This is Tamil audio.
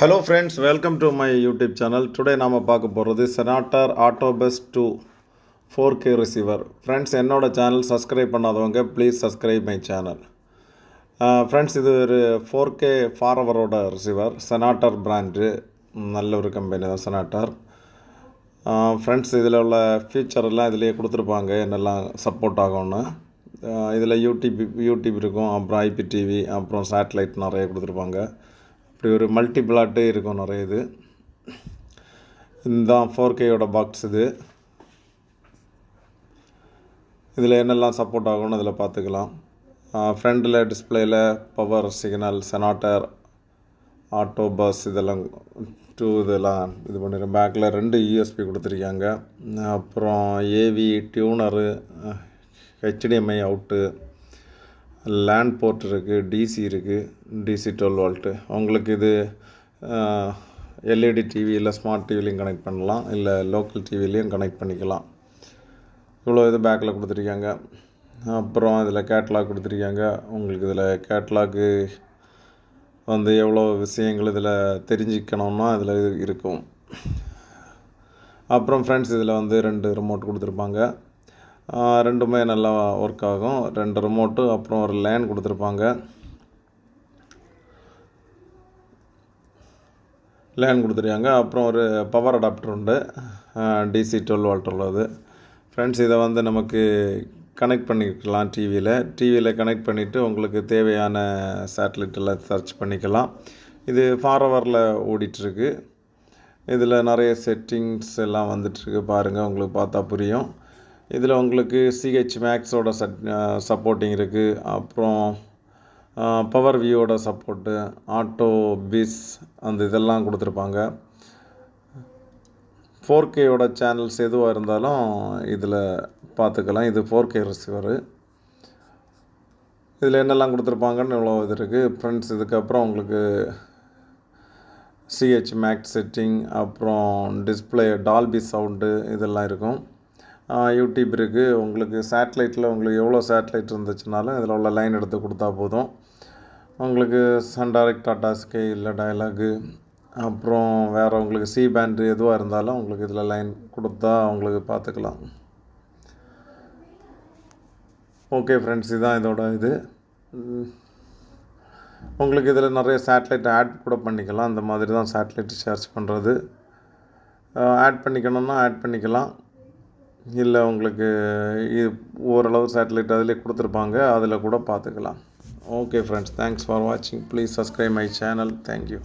Hello friends, welcome to my YouTube channel. Today நாம பார்க்க போகிறது Senator Autobus 2 4K receiver. Friends, என்னோட சேனல் சப்ஸ்கிரைப் பண்ணாதவங்க please subscribe my channel. Friends, இது ஒரு 4K ஃபார்வரோட ரிசீவர். செனாட்டர் பிராண்டு, நல்ல ஒரு கம்பெனி தான் செனாட்டர். ஃப்ரெண்ட்ஸ், இதில் உள்ள ஃபீச்சரெல்லாம் இதிலேயே கொடுத்துருப்பாங்க, என்னெல்லாம் சப்போர்ட் ஆகும்னு. இதில் யூடியூப் இருக்கும், அப்புறம் ஐபிடிவி, அப்புறம் சேட்டலைட் நிறைய கொடுத்துருப்பாங்க. இப்படி ஒரு மல்டி பிளாட்டே இருக்கும் நிறைய. இதுதான் 4Kயோட பாக்ஸ். இதில் என்னெல்லாம் சப்போர்ட் ஆகும்னு இதில் பார்த்துக்கலாம். ஃப்ரண்டில் டிஸ்பிளேயில் பவர் சிக்னல், செனாட்டர், ஆட்டோபஸ் இதெல்லாம் இதெல்லாம் இது பண்ணிடுறேன். பேக்கில் 2 யூஎஸ்பி கொடுத்துருக்காங்க. அப்புறம் AV டியூனரு, HDMI out, land board இருக்குது, டிசி இருக்குது, டிசி 12 வோல்ட்டு. உங்களுக்கு இது எல்இடி டிவி இல்லை ஸ்மார்ட் டிவிலையும் கனெக்ட் பண்ணலாம், இல்லை லோக்கல் டிவிலையும் கனெக்ட் பண்ணிக்கலாம். இவ்வளோ இது பேக்கில் கொடுத்துருக்காங்க. அப்புறம் இதில் கேட்லாக் கொடுத்துருக்காங்க. உங்களுக்கு இதில் கேட்லாக்கு வந்து எவ்வளோ விஷயங்கள் இதில் தெரிஞ்சுக்கணுன்னா இதில் இருக்கும். அப்புறம் ஃப்ரெண்ட்ஸ், இதில் வந்து 2 ரிமோட் கொடுத்துருப்பாங்க. ரெண்டுமே நல்லா ஒர்க் ஆகும். 2 ரிமோட்டு, அப்புறம் ஒரு லேன் கொடுத்துருப்பாங்க. லேன் கொடுத்துருக்காங்க. அப்புறம் ஒரு பவர் அடாப்டர் உண்டு, டிசி 12 வோல்ட் உள்ளது. ஃப்ரெண்ட்ஸ், இதை வந்து நமக்கு கனெக்ட் பண்ணிக்கலாம். டிவியில் கனெக்ட் பண்ணிவிட்டு உங்களுக்கு தேவையான சேட்டலைட்டில் சர்ச் பண்ணிக்கலாம். இது ஃபார்வரில் ஓடிட்டுருக்கு. இதில் நிறைய செட்டிங்ஸ் எல்லாம் வந்துட்டுருக்கு, பாருங்கள், உங்களுக்கு பார்த்தா புரியும். இதில் உங்களுக்கு சிஹெச் மேக்ஸோட சப்போர்ட்டிங் இருக்குது. அப்புறம் பவர் வியூவோட சப்போர்ட்டு, ஆட்டோ பிஸ் அந்த இதெல்லாம் கொடுத்துருப்பாங்க. 4Kயோட சேனல்ஸ் எதுவாக இருந்தாலும் இதில் பார்த்துக்கலாம். இது 4K ரிசீவரு. இதில் என்னெல்லாம் கொடுத்துருப்பாங்கன்னு இவ்வளோ இது இருக்குது. ஃப்ரெண்ட்ஸ், இதுக்கப்புறம் உங்களுக்கு சிஹெச் மேக்ஸ் செட்டிங், அப்புறம் டிஸ்பிளே, டால்பி சவுண்டு இதெல்லாம் இருக்கும். யூடியூப் இருக்குது. உங்களுக்கு சேட்டலைட்டில் உங்களுக்கு எவ்வளோ சேட்டலைட் இருந்துச்சுனாலும் இதில் உள்ள லைன் எடுத்து கொடுத்தா போதும். உங்களுக்கு சன்டைரக்ட், டாடா ஸ்கை இல்லை டயலாகு, அப்புறம் வேறு உங்களுக்கு சி பேண்டு எதுவாக இருந்தாலும் உங்களுக்கு இதில் லைன் கொடுத்தா உங்களுக்கு பார்த்துக்கலாம். ஓகே ஃப்ரெண்ட்ஸ், இதுதான் இதோட இது. உங்களுக்கு இதில் நிறைய சேட்டலைட் ஆட் கூட பண்ணிக்கலாம். அந்த மாதிரி தான் சேட்டலைட் சார்ஜ் பண்ணுறது. ஆட் பண்ணிக்கணுன்னா ஆட் பண்ணிக்கலாம், இல்லை உங்களுக்கு ஓரளவு சேட்டலைட் அதிலே கொடுத்துருப்பாங்க, அதில் கூட பார்த்துக்கலாம். ஓகே ஃப்ரெண்ட்ஸ், தேங்க்ஸ் ஃபார் வாட்சிங். Please subscribe my channel. Thank you.